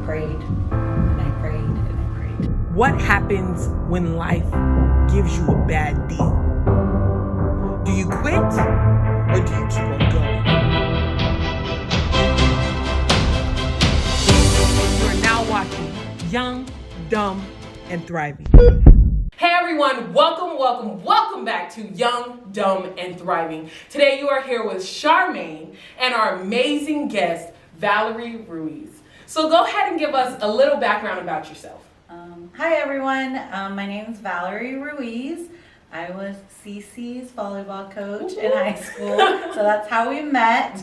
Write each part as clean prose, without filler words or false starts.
prayed, and I prayed, and I prayed. What happens when life gives you a bad deal? Do you quit or do you keep on going? You are now watching Young, Dumb, and Thriving. Hey everyone, welcome back to Young, Dumb, and Thriving. Today you are here with Charmaine and our amazing guest, Valerie Ruiz. So go ahead and give us a little background about yourself. Hi everyone, my name's Valerie Ruiz. I was Cece's volleyball coach in high school, so that's how we met.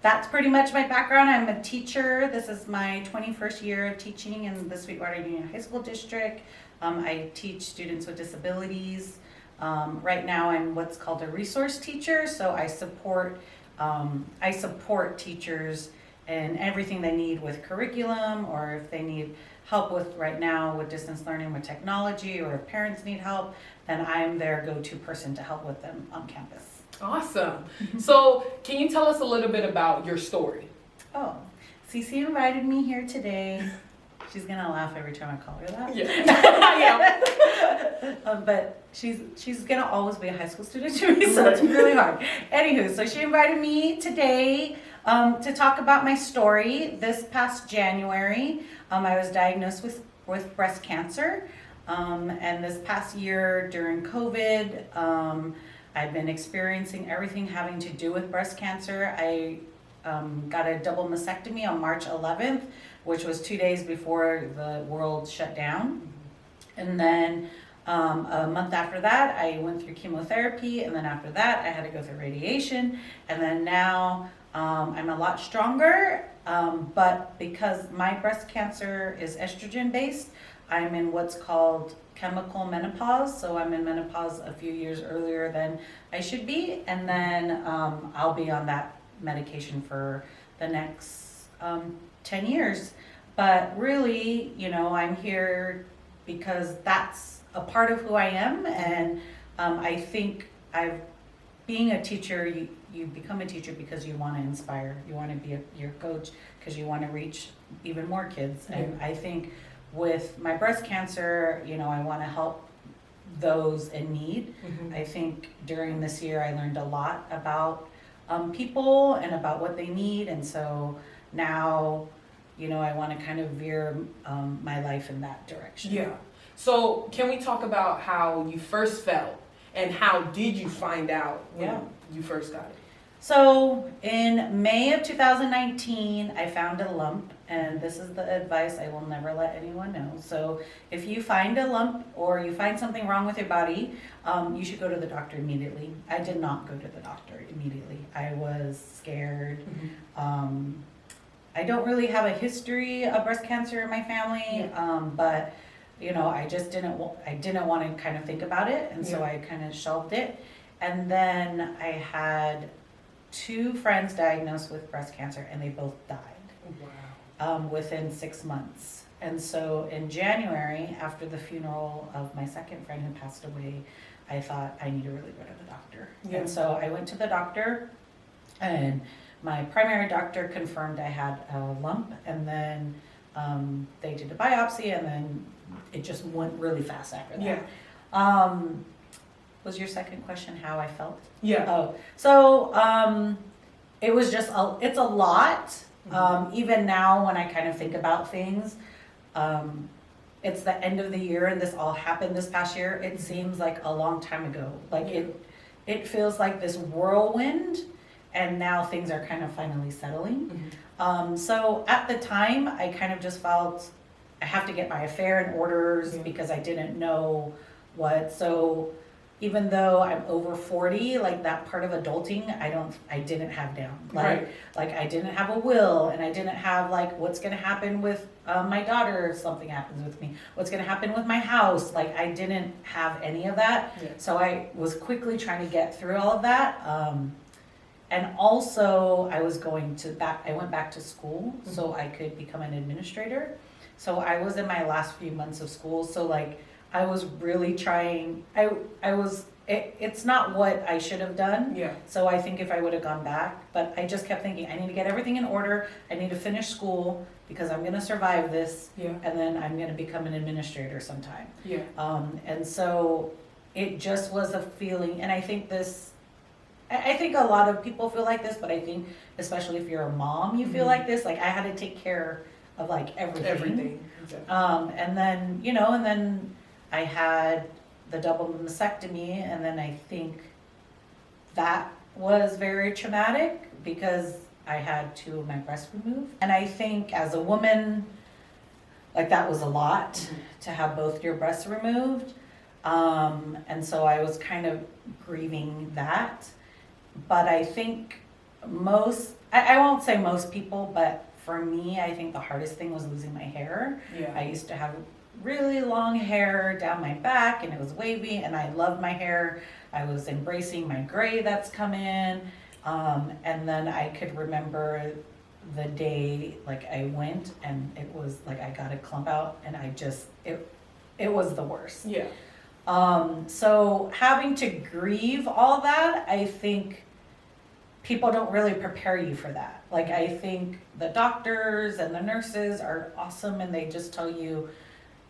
That's pretty much my background. I'm a teacher. This is my 21st year of teaching in the Sweetwater Union High School District. I teach students with disabilities. Right now I'm what's called a resource teacher, so I support teachers and everything they need with curriculum, or if they need help with right now with distance learning with technology, or if parents need help, then I'm their go-to person to help with them on campus. Awesome. So can you tell us a little bit about your story? Oh, Cece invited me here today. She's gonna laugh every time I call her that. Yeah. But she's gonna always be a high school student to me, so it's really hard. Anywho, so she invited me today to talk about my story. This past January, I was diagnosed with breast cancer, and this past year during COVID, I've been experiencing everything having to do with breast cancer. I got a double mastectomy on March 11th, which was 2 days before the world shut down. And then a month after that, I went through chemotherapy, and then after that, I had to go through radiation. And then now I'm a lot stronger, but because my breast cancer is estrogen based, I'm in what's called chemical menopause. So I'm in menopause a few years earlier than I should be. And then I'll be on that medication for the next 10 years. But really, I'm here because that's a part of who I am. And I think being a teacher, you become a teacher because you want to inspire. You want to be your coach because you want to reach even more kids. Yeah. And I think with my breast cancer, I want to help those in need. I think during this year I learned a lot about people and about what they need, and so now I want to kind of veer my life in that direction. Yeah. So can we talk about how you first felt and how did you find out when you first got it? So in May of 2019, I found a lump, and this is the advice I will never let anyone know. So if you find a lump or you find something wrong with your body, you should go to the doctor immediately. I did not go to the doctor immediately. I was scared. I don't really have a history of breast cancer in my family, but I just didn't want to kind of think about it, and so I kind of shelved it. And then I had 2 friends diagnosed with breast cancer, and they both died. Wow. Within 6 months. And so in January, after the funeral of my second friend who passed away, I thought I need to really go to the doctor. Yeah. And so I went to the doctor, and my primary doctor confirmed I had a lump, and then they did a biopsy, and then it just went really fast after that. Yeah. Was your second question how I felt? Yeah. Oh, so it was just it's a lot. Even now when I kind of think about things, it's the end of the year and this all happened this past year. It seems like a long time ago. Like it feels like this whirlwind, and now things are kind of finally settling. So at the time, I kind of just felt I have to get my affair in orders because I didn't know what. So even though I'm over 40, like that part of adulting, I didn't have down. Like I didn't have a will, and I didn't have like what's gonna happen with my daughter if something happens with me. What's gonna happen with my house? Like I didn't have any of that. Yeah. So I was quickly trying to get through all of that. And also I went back to school so I could become an administrator. So I was in my last few months of school. So like I was really trying, I was it's not what I should have done. Yeah. So I think if I would have gone back, but I just kept thinking, I need to get everything in order. I need to finish school because I'm going to survive this. Yeah. And then I'm going to become an administrator sometime. Yeah. And so it just was a feeling, and I think I think a lot of people feel like this, but I think especially if you're a mom, you feel like this. Like I had to take care of like everything. Exactly. And then, and then I had the double mastectomy, and then I think that was very traumatic because I had 2 of my breasts removed. And I think as a woman, like that was a lot to have both your breasts removed. And so I was kind of grieving that. But I think I won't say most people, but for me, I think the hardest thing was losing my hair. Yeah. I used to have really long hair down my back and it was wavy and I loved my hair. I was embracing my gray that's come in. And then I could remember the day like I went and it was like I got a clump out and it was the worst. Yeah. So having to grieve all that, I think people don't really prepare you for that. Like I think the doctors and the nurses are awesome and they just tell you,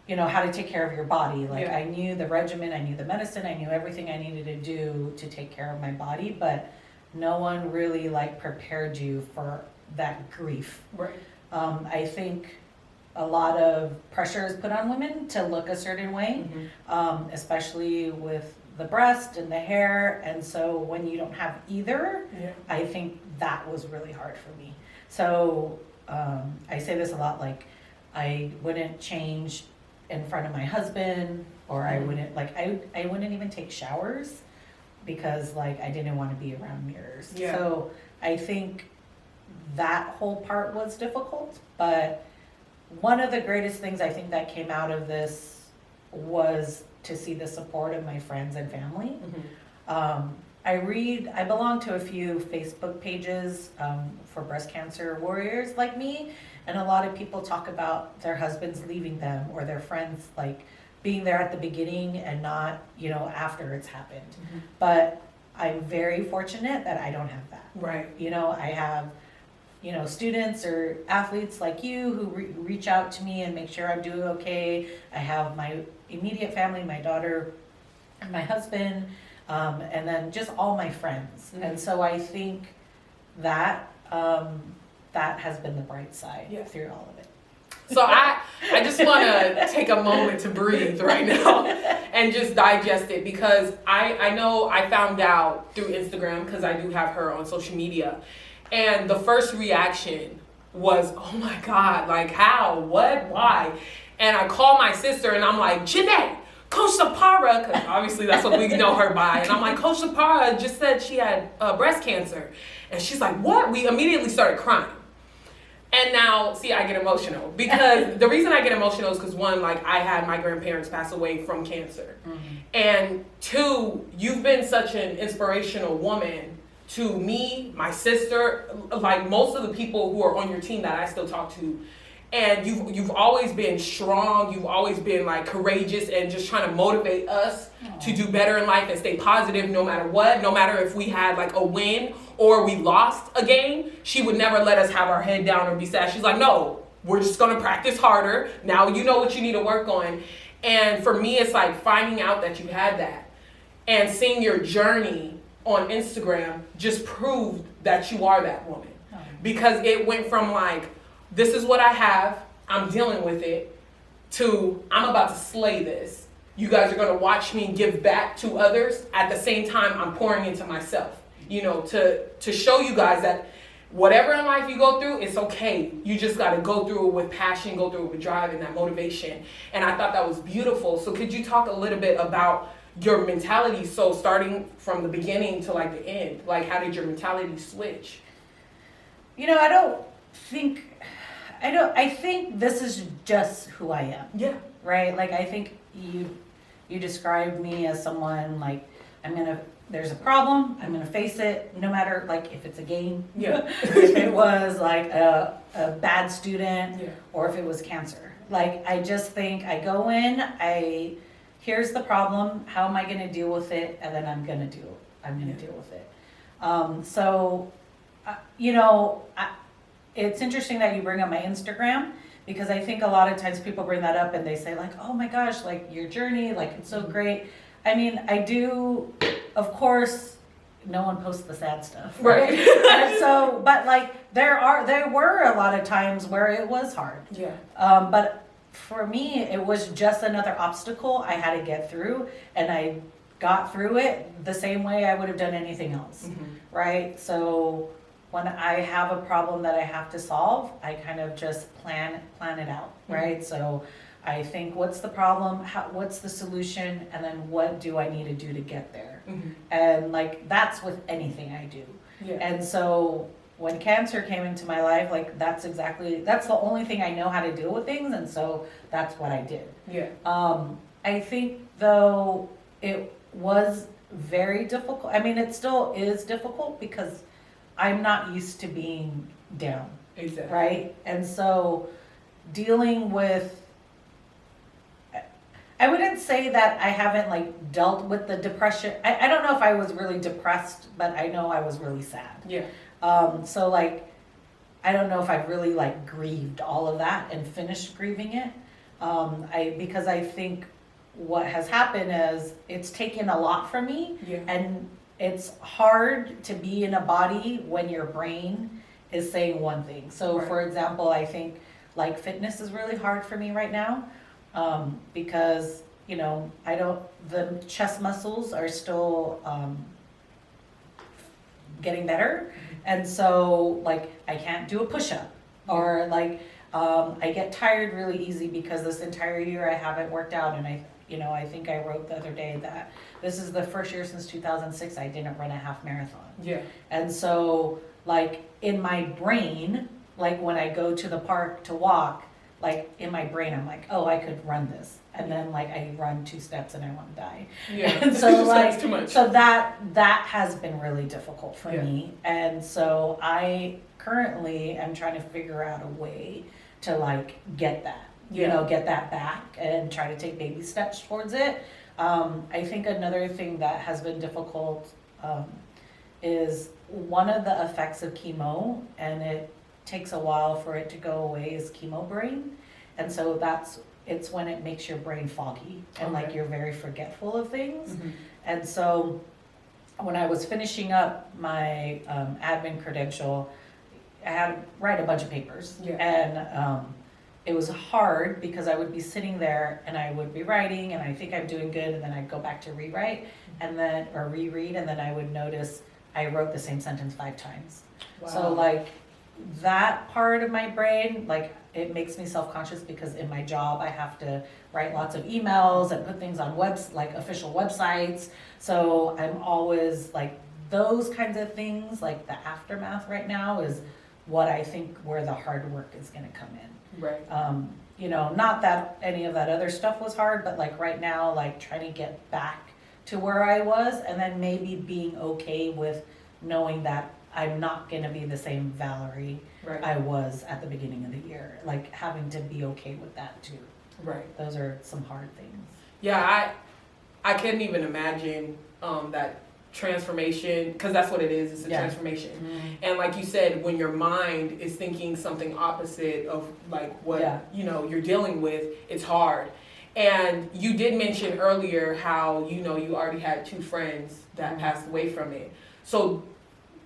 how to take care of your body. Like Yeah. I knew the regimen, I knew the medicine, I knew everything I needed to do to take care of my body, but no one really like prepared you for that grief. Right. I think a lot of pressure is put on women to look a certain way, especially with the breast and the hair. And so when you don't have either, I think that was really hard for me. So I say this a lot, like I wouldn't change in front of my husband, or I wouldn't I wouldn't even take showers because like I didn't want to be around mirrors. Yeah. So I think that whole part was difficult, but one of the greatest things I think that came out of this was to see the support of my friends and family. I belong to a few Facebook pages for breast cancer warriors like me, and a lot of people talk about their husbands leaving them or their friends like being there at the beginning and not, after it's happened. But I'm very fortunate that I don't have that. Right. I have students or athletes like you who reach out to me and make sure I'm doing okay. I have my immediate family, my daughter and my husband, and then just all my friends. And so I think that that has been the bright side through all of it. So I just want to take a moment to breathe right now and just digest it, because I know I found out through Instagram, because I do have her on social media. And the first reaction was, oh my God, like how, what, why? And I called my sister and I'm like, Janae, Coach Sapara, because obviously that's what we know her by. And I'm like, Coach Sapara just said she had breast cancer. And she's like, what? We immediately started crying. And now, see, I get emotional, because the reason I get emotional is because 1, like I had my grandparents pass away from cancer. And 2, you've been such an inspirational woman to me, my sister, like most of the people who are on your team that I still talk to. And you've always been strong. You've always been like courageous and just trying to motivate us to do better in life and stay positive no matter what. No matter if we had like a win or we lost a game, she would never let us have our head down or be sad. She's like, no, we're just going to practice harder. Now you know what you need to work on. And for me, it's like finding out that you had that and seeing your journey on Instagram just proved that you are that woman. Because it went from like, this is what I have, I'm dealing with it, to I'm about to slay this. You guys are gonna watch me give back to others. At the same time, I'm pouring into myself, to show you guys that whatever in life you go through, it's okay. You just gotta go through it with passion, go through it with drive and that motivation. And I thought that was beautiful. So could you talk a little bit about your mentality? So starting from the beginning to like the end, like how did your mentality switch? I think this is just who I am. Yeah. Right? Like, I think you described me as someone like, there's a problem, I'm gonna face it, no matter like if it's a game, if it was like a bad student, or if it was cancer. Like, I just think I go in, I here's the problem, how am I gonna deal with it, and then I'm gonna deal with it. It's interesting that you bring up my Instagram, because I think a lot of times people bring that up and they say like, oh my gosh, like your journey, like it's so great. I mean, I do, of course, no one posts the sad stuff, right? And so, but like there were a lot of times where it was hard. Yeah. But for me, it was just another obstacle I had to get through, and I got through it the same way I would have done anything else, right? So when I have a problem that I have to solve, I kind of just plan it out, right? So I think, what's the problem? What's the solution? And then what do I need to do to get there? And like, that's with anything I do. Yeah. And so when cancer came into my life, like that's the only thing I know how to deal with things. And so that's what I did. Yeah. I think though it was very difficult. I mean, it still is difficult because I'm not used to being down. Exactly. Right? And so dealing with, I wouldn't say that I haven't like dealt with the depression. I don't know if I was really depressed, but I know I was really sad. Yeah. So like, I don't know if I really like grieved all of that and finished grieving it. Because I think what has happened is it's taken a lot from me. Yeah. And it's hard to be in a body when your brain is saying one thing. So Right. for example, I think like fitness is really hard for me right now, because, you know, the chest muscles are still getting better. And so like I can't do a push-up, or like I get tired really easy because this entire year I haven't worked out. And I think I wrote the other day that this is the first year since 2006 I didn't run a half marathon. Yeah. And so like in my brain, like when I go to the park to walk, like in my brain I'm like, oh, I could run this. And then like I run 2 steps and I want to die. Yeah. And so like, too much. so that has been really difficult for Yeah. me. And so I currently am trying to figure out a way to like get that, get that back and try to take baby steps towards it. I think another thing that has been difficult is one of the effects of chemo, and it takes a while for it to go away, is chemo brain. And so it's when it makes your brain foggy and like Okay. you're very forgetful of things. Mhm. And so when I was finishing up my admin credential, I had to write a bunch of papers. Yeah. And it was hard because I would be sitting there and I would be writing and I think I'm doing good, and then I'd go back to rewrite or reread, and then I would notice I wrote the same sentence 5 times. Wow. So like that part of my brain, like it makes me self-conscious because in my job I have to write lots of emails and put things on like official websites. So I'm always like, those kinds of things, like the aftermath right now is what I think where the hard work is gonna come in. Right. Not that any of that other stuff was hard, but like right now, like trying to get back to where I was, and then maybe being okay with knowing that I'm not gonna be the same Valerie Right. I was at the beginning of the year. Like having to be okay with that too. Right. Those are some hard things. Yeah, I couldn't even imagine that transformation, because that's what it is. It's a Yeah. transformation. Mm-hmm. And like you said, when your mind is thinking something opposite of like what Yeah. you're dealing with, it's hard. And you did mention earlier how you already had 2 friends that Mhm. passed away from it. So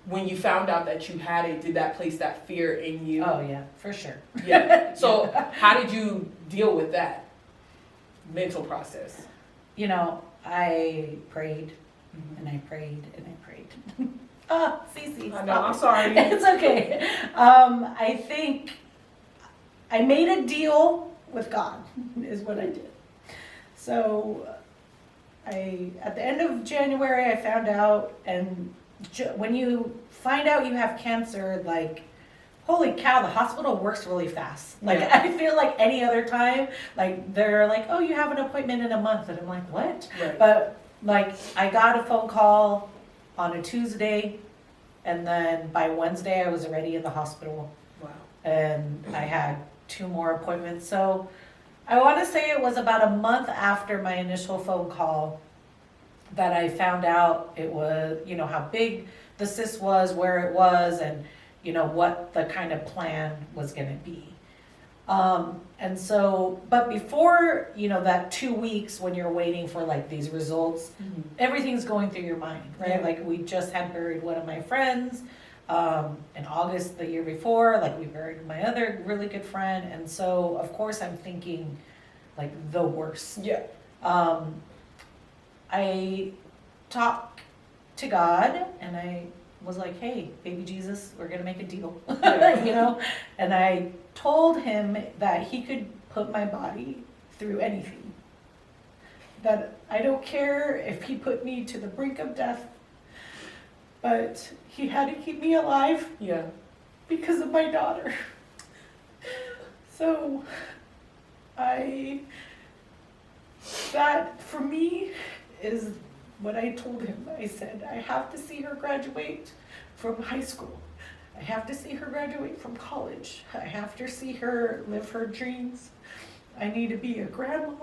when you found out that you had it, did that place that fear in you? Oh yeah, for sure. Yeah. So how did you deal with that mental process? I prayed and I prayed and I prayed. Cece. I know, I'm sorry. It's okay. I think I made a deal with God, is what I did. So at the end of January, I found out, and when you find out you have cancer, like, holy cow, the hospital works really fast. Like, Yeah. I feel like any other time, like, they're like, oh, you have an appointment in a month. And I'm like, what? Right. But, like, I got a phone call on a Tuesday, and then by Wednesday, I was already in the hospital, Wow. and I had 2 more appointments. So I want to say it was about a month after my initial phone call that I found out it was, how big the cyst was, where it was, and, what the kind of plan was going to be. And so, but before, that 2 weeks when you're waiting for like these results, everything's going through your mind, right? Yeah. Like we just had buried one of my friends, in August the year before, like we buried my other really good friend. And so of course I'm thinking like the worst. Yeah. I talked to God and I was like, hey, baby Jesus, we're going to make a deal, and I told him that he could put my body through anything, that I don't care if he put me to the brink of death, but he had to keep me alive Yeah. because of my daughter. So that for me is what I told him. I said, I have to see her graduate from high school. I have to see her graduate from college. I have to see her live her dreams. I need to be a grandma.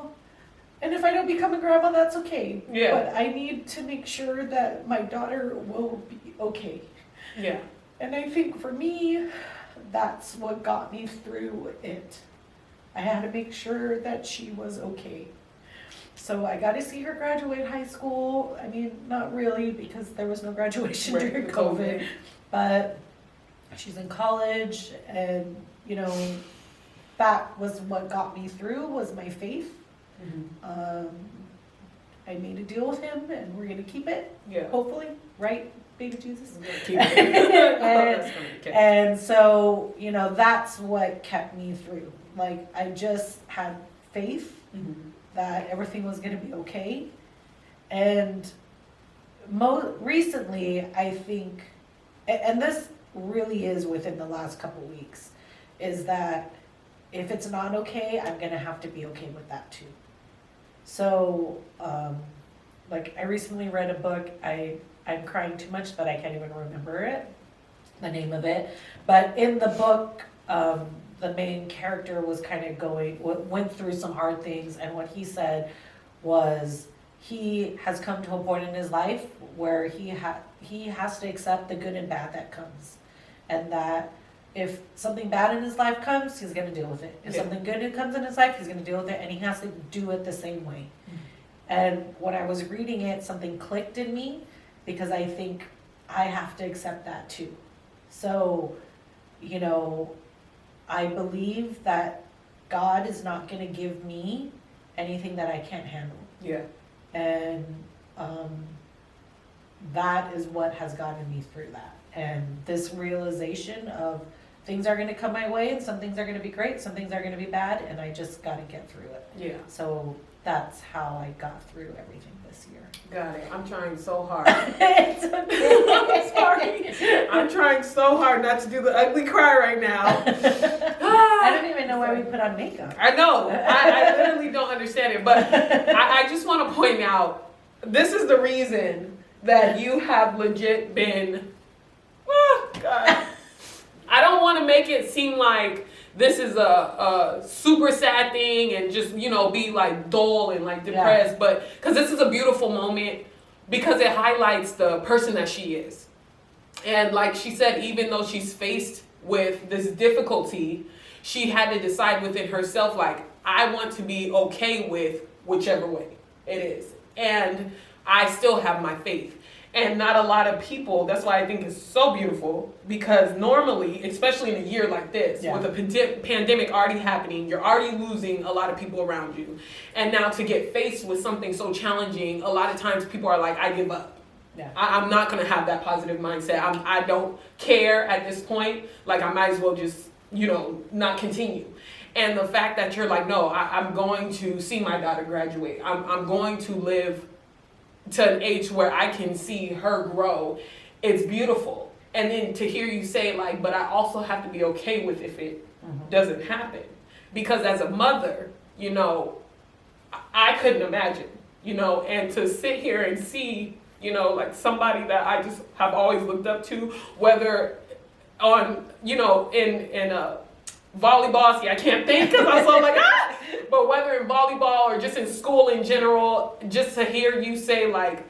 And if I don't become a grandma, that's okay. Yeah. But I need to make sure that my daughter will be okay. Yeah. And I think for me, that's what got me through it. I had to make sure that she was okay. So I got to see her graduate high school. I mean, not really because there was no graduation Right, during the COVID, but she's in college and, that was what got me through was my faith. I made a deal with him and we're going to keep it, Yeah. hopefully, right, baby Jesus? Keep it. And so, that's what kept me through. Like, I just had faith that everything was going to be okay. And recently, I think, and this really is within the last couple weeks, is that if it's not okay, I'm going to have to be okay with that too. So, like, I recently read a book, I'm crying too much that I can't even remember the name of it. But in the book, the main character was kind of went through some hard things, and what he said was he has come to a point in his life where he has to accept the good and bad that comes, and that if something bad in his life comes, he's going to deal with it. If something good comes in his life, he's going to deal with it, and he has to do it the same way. And when I was reading it, something clicked in me because I think I have to accept that too. So, I believe that God is not going to give me anything that I can't handle. Yeah. And that is what has gotten me through that. And this realization of things are going to come my way and some things are going to be great, some things are going to be bad, and I just got to get through it. Yeah. So that's how I got through everything this year. Got it. I'm trying so hard. It's okay. I'm sorry. I'm trying so hard not to do the ugly cry right now. I don't even know why we put on makeup. I know. I literally don't understand it. But I just want to point out, this is the reason that you have legit been, God. I don't want to make it seem like this is a super sad thing and just, be like dull and like depressed. But because this is a beautiful moment because it highlights the person that she is. And like she said, even though she's faced with this difficulty, she had to decide within herself, like, I want to be okay with whichever way it is. And I still have my faith. And not a lot of people, that's why I think it's so beautiful, because normally, especially in a year like this, with a pandemic already happening, you're already losing a lot of people around you. And now to get faced with something so challenging, a lot of times people are like, I give up. Yeah. I'm not going to have that positive mindset. I don't care at this point. Like, I might as well just, not continue. And the fact that you're like, no, I'm going to see my daughter graduate. I'm going to live to an age where I can see her grow. It's beautiful. And then to hear you say, like, but I also have to be okay with if it doesn't happen. Because as a mother, I couldn't imagine, and to sit here and see, like somebody that I just have always looked up to, whether on, in a volleyball, see, I can't think because I'm so like, ah! But whether in volleyball or just in school in general, just to hear you say, like,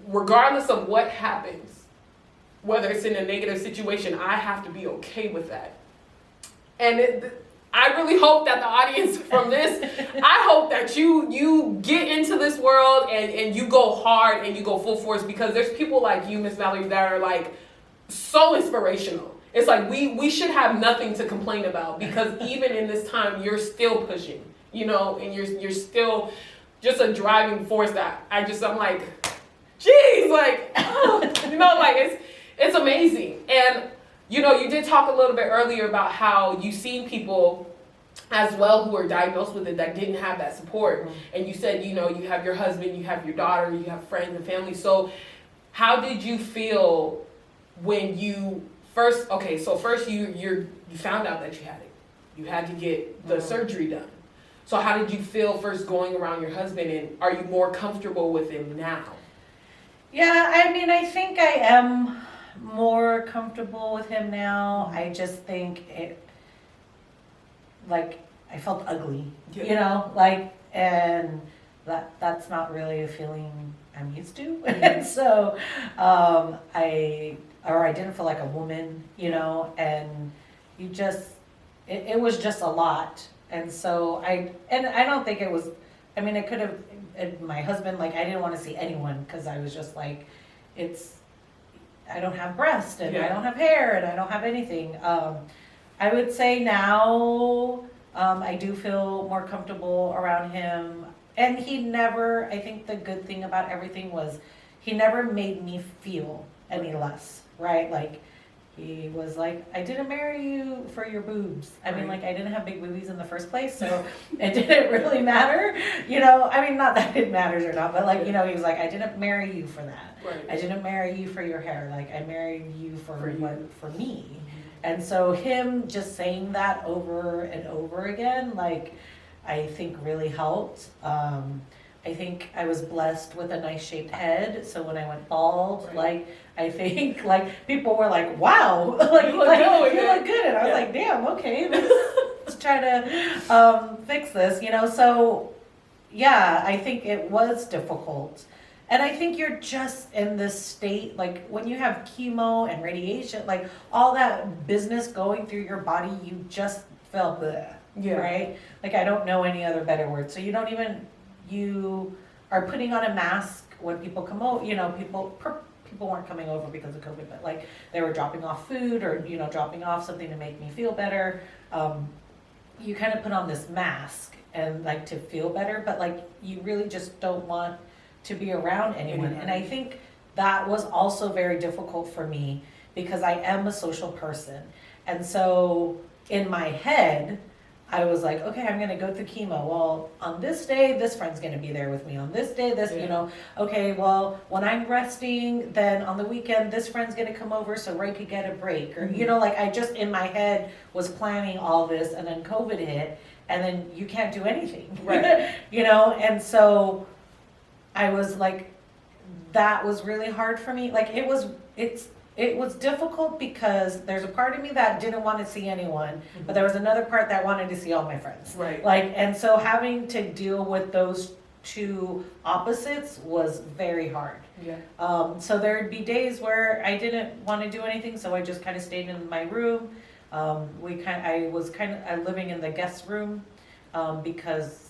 regardless of what happens, whether it's in a negative situation, I have to be okay with that. And I really hope that the audience from this, I hope that you get into this world and you go hard and you go full force, because there's people like you, Miss Valerie, that are like so inspirational. It's like we should have nothing to complain about, because even in this time, you're still pushing, you know, and you're still just a driving force that I'm like, geez, like, oh, you know, like it's amazing. And, you know, you did talk a little bit earlier about how you've seen people as well who are diagnosed with it that didn't have that support. Mm-hmm. And you said, you know, you have your husband, you have your daughter, you have friends and family. So how did you feel when you first you found out that you had it. You had to get the surgery done. So how did you feel first going around your husband, and are you more comfortable with him now? Yeah, I mean, I think I am more comfortable with him now. I just think I felt ugly, you know, like, and that's not really a feeling I'm used to. Mm-hmm. And so, I didn't feel like a woman, you know, and it was just a lot. And so I don't think it was, I mean, it could have, my husband, like, I didn't want to see anyone, because I was just like, I don't have breasts, and I don't have hair, and I don't have anything. I would say now, I do feel more comfortable around him. And I think the good thing about everything was he never made me feel any less, right? Like, he was like, I didn't marry you for your boobs. I mean, like, I didn't have big boobies in the first place, so it didn't really matter, you know? I mean, not that it matters or not, but, like, you know, he was like, I didn't marry you for that. Right. I didn't marry you for your hair. Like, I married you for me. Mm-hmm. And so him just saying that over and over again, like, I think really helped. I think I was blessed with a nice shaped head, so when I went bald, like, I think, like, people were like, wow, like, you look good, and I was like, damn, okay, let's try to fix this, you know. So yeah, I think it was difficult. And I think you're just in this state, like, when you have chemo and radiation, like, all that business going through your body, you just feel bleh, right? Like, I don't know any other better word. So you are putting on a mask when people come over, you know, people weren't coming over because of COVID, but, like, they were dropping off food or, you know, dropping off something to make me feel better. You kind of put on this mask and, like, to feel better, but, like, you really just don't want to be around anyone. And I think that was also very difficult for me, because I am a social person. And so in my head, I was like, okay, I'm going to go through chemo. Well, on this day, this friend's going to be there with me. On this day, you know, okay, well, when I'm resting, then on the weekend, this friend's going to come over so Ray could get a break. Or, you know, like, I just, in my head, was planning all this, and then COVID hit, and then you can't do anything. Right. You know, and so I was like, that was really hard for me. Like, it was difficult, because there's a part of me that didn't want to see anyone, but there was another part that wanted to see all my friends. Right. Like, and so having to deal with those two opposites was very hard. Yeah. So there'd be days where I didn't want to do anything, so I just kind of stayed in my room. I was living in the guest room, because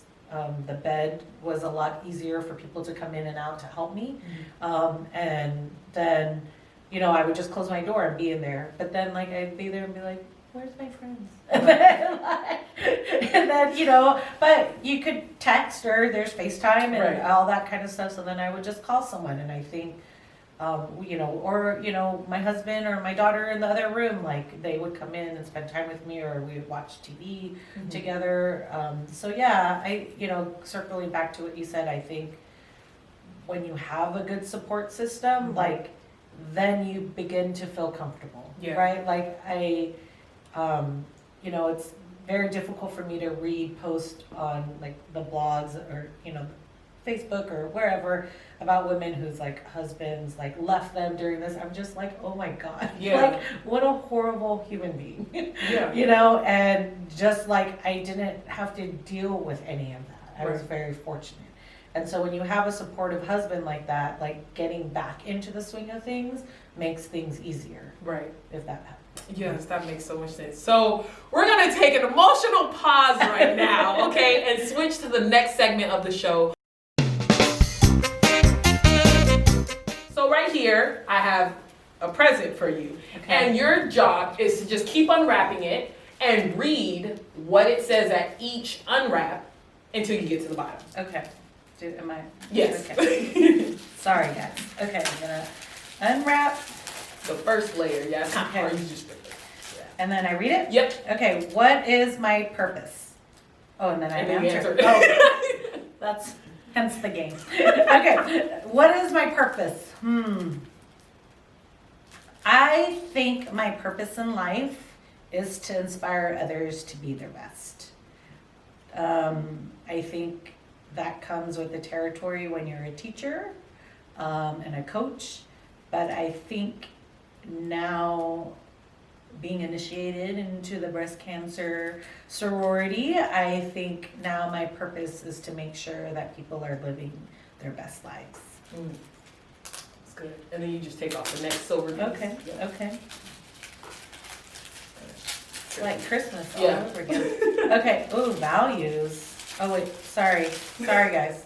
the bed was a lot easier for people to come in and out to help me. Mm-hmm. And then, you know, I would just close my door and be in there. But then, like, I'd be there and be like, where's my friends? And then, you know, but you could text, or there's FaceTime and all that kind of stuff. So then I would just call someone. And I think, you know, or, you know, my husband or my daughter in the other room, like, they would come in and spend time with me, or we would watch TV together. So yeah, you know, circling back to what you said, I think when you have a good support system, like, then you begin to feel comfortable, right? Like, you know, it's very difficult for me to read posts on, like, the blogs, or, you know, Facebook or wherever about women whose like husbands like left them during this. I'm just like, oh my God, Yeah. like what a horrible human being, Yeah. you know. And just like I didn't have to deal with any of that. I was Right. very fortunate. And so when you have a supportive husband like that, like getting back into the swing of things makes things easier, Right. if that happens. Yes, that makes so much sense. So we're gonna take an emotional pause right now, okay, and switch to the next segment of the show. So right here, I have a present for you. Okay. And your job is to just keep unwrapping it and read what it says at each unwrap until you get to the bottom. Okay. Am I? Yes. Okay. Sorry, guys. Okay, I'm gonna unwrap The first layer, yes. Okay. Or you just and then I read it. Yep. Okay, what is my purpose? Oh, and then I And then you answer. answer. Oh, that's hence the game. Okay, what is my purpose? I think my purpose in life is to inspire others to be their best. I think that comes with the territory when you're a teacher and a coach, but I think now being initiated into the breast cancer sorority, I think now my purpose is to make sure that people are living their best lives. That's good. And then you just take off the next silver piece. Okay, Yeah. okay. It's like Christmas all Yeah. over again. Okay, ooh, values. Oh wait, sorry, guys.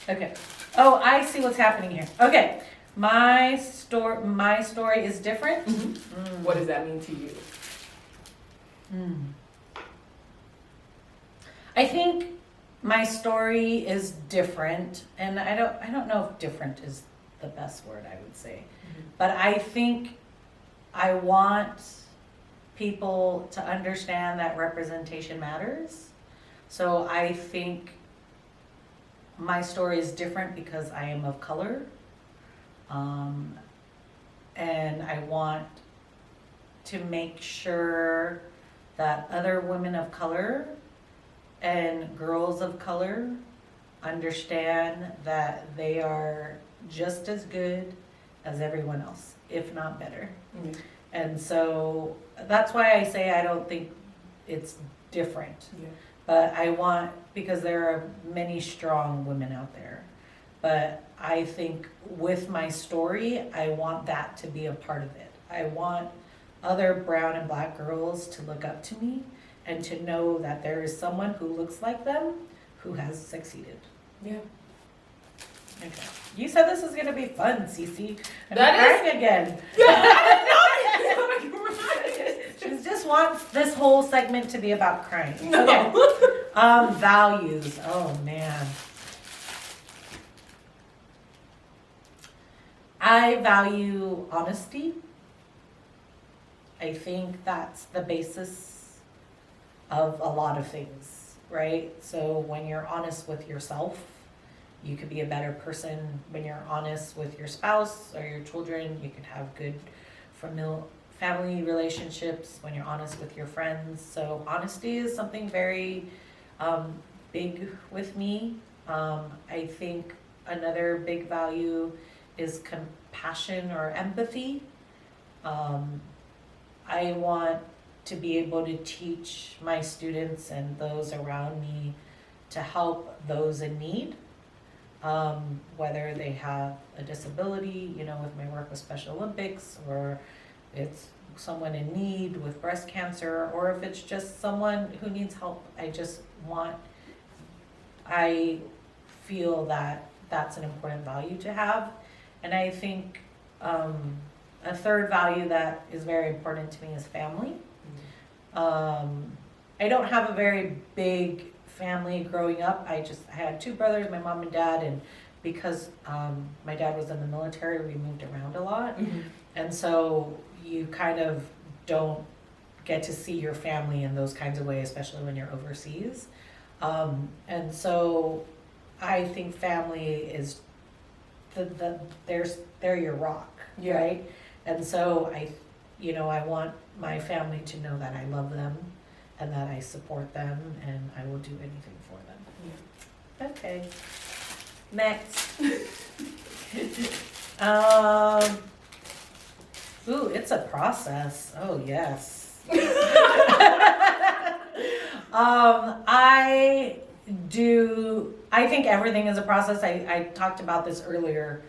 Okay. Oh, I see what's happening here. Okay, my story is different. What does that mean to you? I think my story is different, and I don't know if different is the best word I would say, but I think I want people to understand that representation matters. So I think my story is different because I am of color, and I want to make sure that other women of color and girls of color understand that they are just as good as everyone else, if not better. And so that's why I say I don't think it's different. Yeah. But I want, because there are many strong women out there, but I think with my story, I want that to be a part of it. I want other brown and black girls to look up to me and to know that there is someone who looks like them who has succeeded. Yeah. Okay. You said this was gonna be fun, Cece. I'm That is- crying again. She just wants this whole segment to be about crying. No. Okay. Values. Oh man. I value honesty. I think that's the basis of a lot of things, right? So when you're honest with yourself, you could be a better person. When you're honest with your spouse or your children, you can have good family relationships. When you're honest with your friends. So honesty is something very big with me. I think another big value is compassion or empathy. I want to be able to teach my students and those around me to help those in need, whether they have a disability, you know, with my work with Special Olympics, or it's someone in need with breast cancer, or if it's just someone who needs help. I feel that that's an important value to have. And I think a third value that is very important to me is family. I don't have a very big family growing up. I had two brothers, my mom and dad, and because my dad was in the military, we moved around a lot. And so you kind of don't get to see your family in those kinds of ways, especially when you're overseas. And so I think family is they're your rock, Yeah. right? And so I want my family to know that I love them and that I support them and I will do anything for them. Okay. Next. Ooh, it's a process. Oh, yes. I think everything is a process. I talked about this earlier.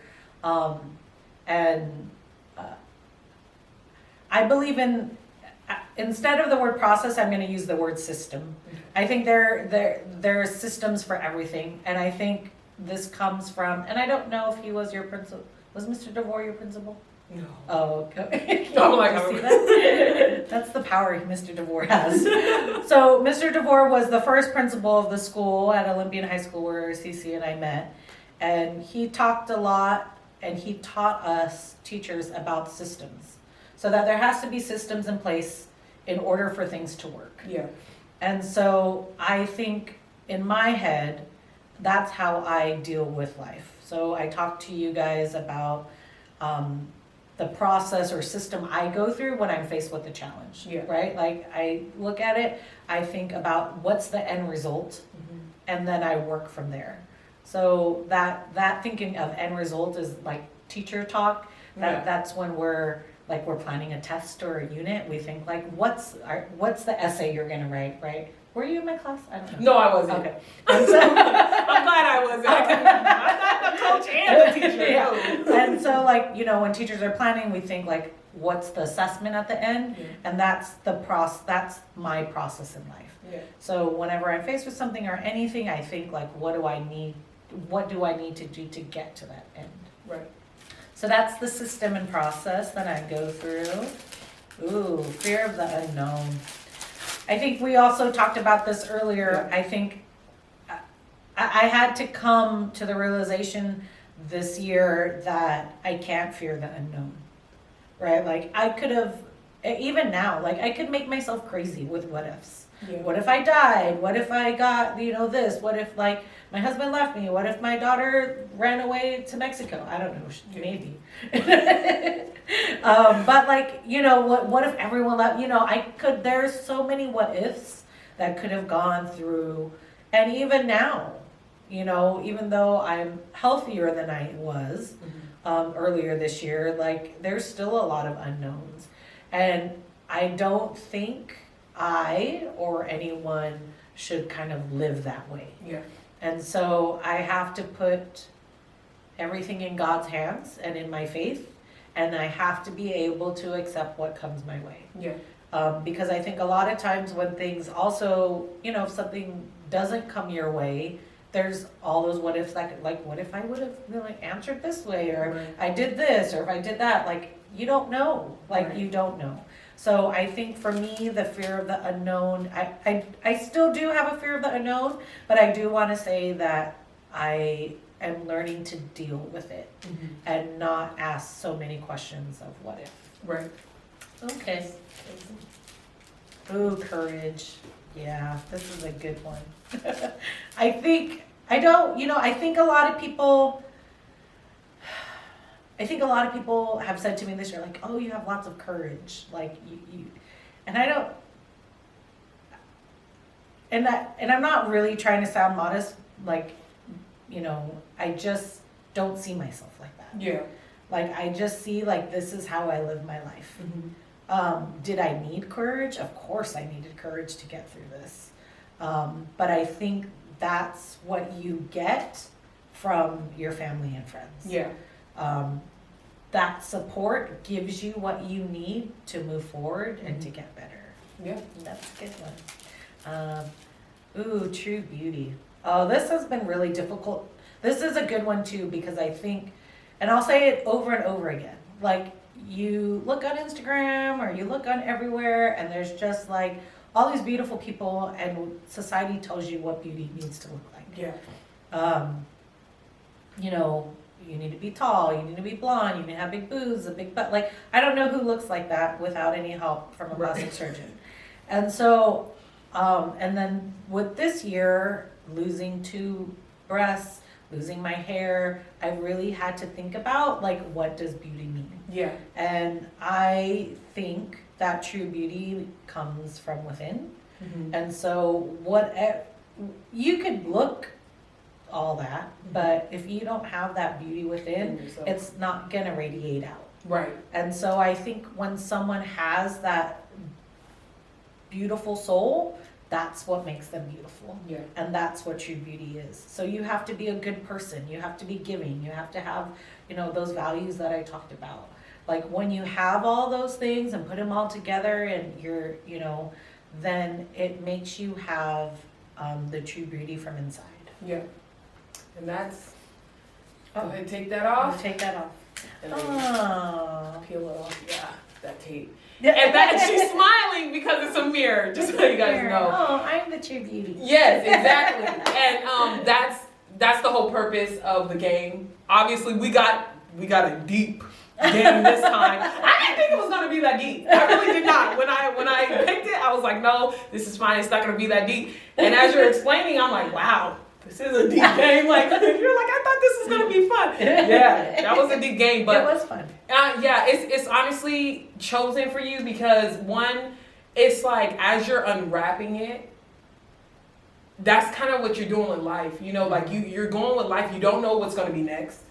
And I believe instead of the word process, I'm going to use the word system. I think there are systems for everything. And I think this comes from, and I don't know if he was your principal. Was Mr. DeVore your principal? No. Oh, okay. I'm like, You see that? That's the power Mr. DeVore has. So Mr. DeVore was the first principal of the school at Olympian High School where Cece and I met. And he talked a lot and he taught us teachers about systems. So that there has to be systems in place in order for things to work. Yeah. And so I think in my head, that's how I deal with life. So I talk to you guys about the process or system I go through when I'm faced with a challenge, right? Like I look at it, I think about what's the end result, and then I work from there. So that thinking of end result is like teacher talk. That's when we're planning a test or a unit. We think like, what's the essay you're gonna write, right? Were you in my class? I don't know. No, I wasn't. Okay. I'm glad I wasn't. I'm not the coach and the teacher. Yeah. And so when teachers are planning, we think like, what's the assessment at the end? Yeah. And that's that's my process in life. Yeah. So whenever I'm faced with something or anything, I think like, what do I need to do to get to that end? Right. So that's the system and process that I go through. Ooh, fear of the unknown. I think we also talked about this earlier. Yeah. I think I had to come to the realization this year that I can't fear the unknown, right? Like I could have, even now, like I could make myself crazy with what ifs. Yeah. What if I died? What if I got, this? What if like my husband left me? What if my daughter ran away to Mexico? I don't know, maybe. But like, what if everyone left, there's so many what ifs that could have gone through. And even now, even though I'm healthier than I was earlier this year, like there's still a lot of unknowns. And I don't think I or anyone should kind of live that way. Yeah. And so I have to put everything in God's hands and in my faith, and I have to be able to accept what comes my way. Yeah. Because I think a lot of times when things also, if something doesn't come your way, there's all those what ifs, like what if I would have answered this way, or right. I did this, or if I did that, you don't know, you don't know. So I think for me, the fear of the unknown, I still do have a fear of the unknown, but I do want to say that I am learning to deal with it and not ask so many questions of what if. Right. Okay. Ooh, courage. Yeah, this is a good one. I think a lot of people have said to me this year, like, oh, you have lots of courage. Like you and I don't, and I'm not really trying to sound modest, I just don't see myself like that. Yeah. Like I just see this is how I live my life. Did I need courage? Of course I needed courage to get through this. But I think that's what you get from your family and friends. Yeah. That support gives you what you need to move forward and to get better. Yeah. That's a good one. Ooh, true beauty. Oh, this has been really difficult. This is a good one too, because I think, and I'll say it over and over again, you look on Instagram or you look on everywhere and there's just all these beautiful people, and society tells you what beauty needs to look like. Yeah. You need to be tall, you need to be blonde, you need to have big boobs, a big butt. I don't know who looks like that without any help from a plastic surgeon. And so, and then with this year, losing 2 breasts, losing my hair, I really had to think about what does beauty mean? Yeah. And I think that true beauty comes from within. And so you could look all that, but if you don't have that beauty within, In yourself. it's not gonna radiate out. Right. And so I think when someone has that beautiful soul, that's what makes them beautiful. Yeah. And that's what true beauty is. So you have to be a good person. You have to be giving. You have to have, those values that I talked about. Like when you have all those things and put them all together and you're, then it makes you have the true beauty from inside. Yeah. And that's, go Oh, ahead, take that off. take that off. And then Oh. peel it off. Yeah, that tape. Yeah. And that she's smiling because it's a mirror, just so you guys know. Oh, I'm the true beauty. Yes, exactly. And that's the whole purpose of the game. Obviously, we got a deep game this time. I didn't think it was gonna be that deep. I really did not. When I picked it, I was like, no, this is fine. It's not gonna be that deep. And as you're explaining, I'm like, wow, this is a deep game. Like you're like, I thought this was gonna be fun. Yeah, that was a deep game, but it was fun. yeah, it's honestly chosen for you because one, it's like as you're unwrapping it, that's kind of what you're doing with life. Like you're going with life. You don't know what's going to be next.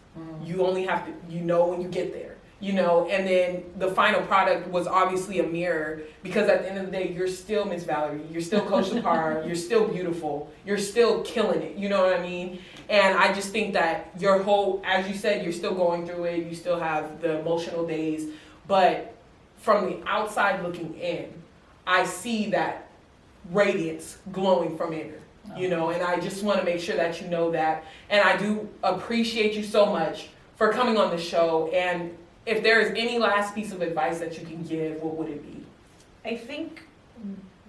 You only have to, when you get there. And then the final product was obviously a mirror because at the end of the day, you're still Miss Valerie. You're still Coach Shapara. You're still beautiful. You're still killing it. You know what I mean? And I just think that your whole, as you said, you're still going through it. You still have the emotional days. But from the outside looking in, I see that radiance glowing from inner. And I just want to make sure that you know that. And I do appreciate you so much for coming on the show. And if there is any last piece of advice that you can give, what would it be? I think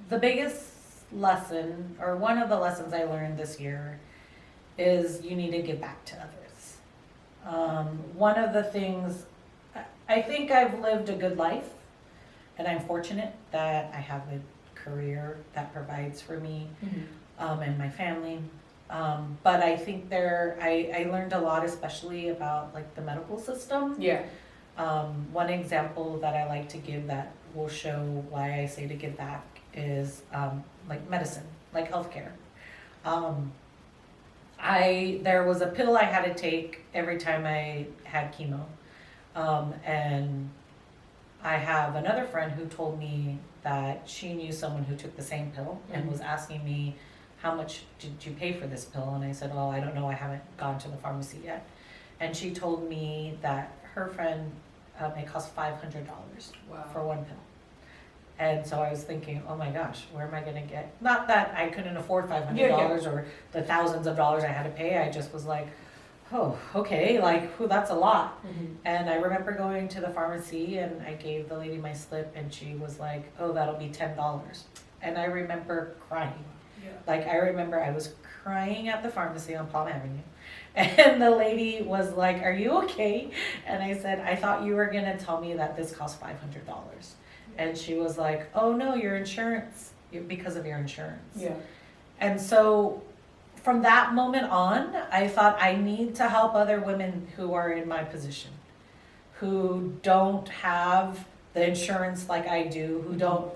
the biggest lesson, or one of the lessons I learned this year, is you need to give back to others. One of the things, I think I've lived a good life, and I'm fortunate that I have a career that provides for me. And my family. But I think I learned a lot, especially about like the medical system. Yeah. One example that I like to give that will show why I say to give back is like medicine, like healthcare. There was a pill I had to take every time I had chemo. And I have another friend who told me that she knew someone who took the same pill and was asking me, how much did you pay for this pill? And I said, oh, I don't know. I haven't gone to the pharmacy yet. And she told me that her friend, it cost $500 for one pill. And so I was thinking, oh my gosh, where am I going to get? Not that I couldn't afford $500 or the thousands of dollars I had to pay. I just was like, oh, okay, that's a lot. And I remember going to the pharmacy and I gave the lady my slip and she was like, oh, that'll be $10. And I remember crying. I remember I was crying at the pharmacy on Palm Avenue. And the lady was like, are you okay? And I said, I thought you were going to tell me that this cost $500. And she was like, oh no, your insurance, because of your insurance. Yeah. And so from that moment on, I thought I need to help other women who are in my position, who don't have the insurance like I do, who don't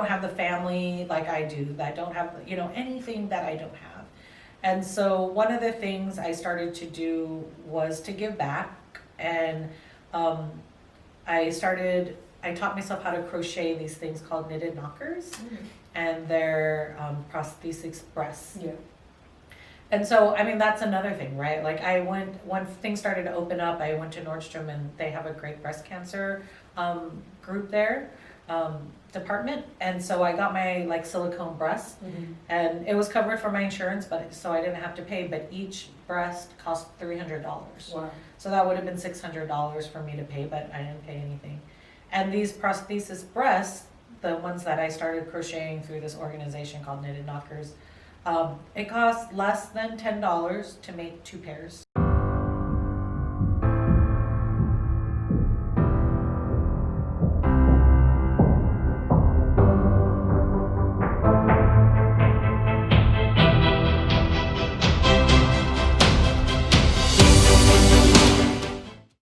have the family like I do, that don't have, anything that I don't have. And so one of the things I started to do was to give back. And I taught myself how to crochet these things called knitted knockers. And they're prosthetic breasts. Yeah. And so, that's another thing, right? When things started to open up, I went to Nordstrom and they have a great breast cancer group there. Department, and so I got my silicone breast, and it was covered for my insurance, but so I didn't have to pay. But each breast cost $300. Wow. So that would have been $600 for me to pay, but I didn't pay anything. And these prosthesis breasts, the ones that I started crocheting through this organization called Knitted Knockers, it cost less than $10 to make 2 pairs.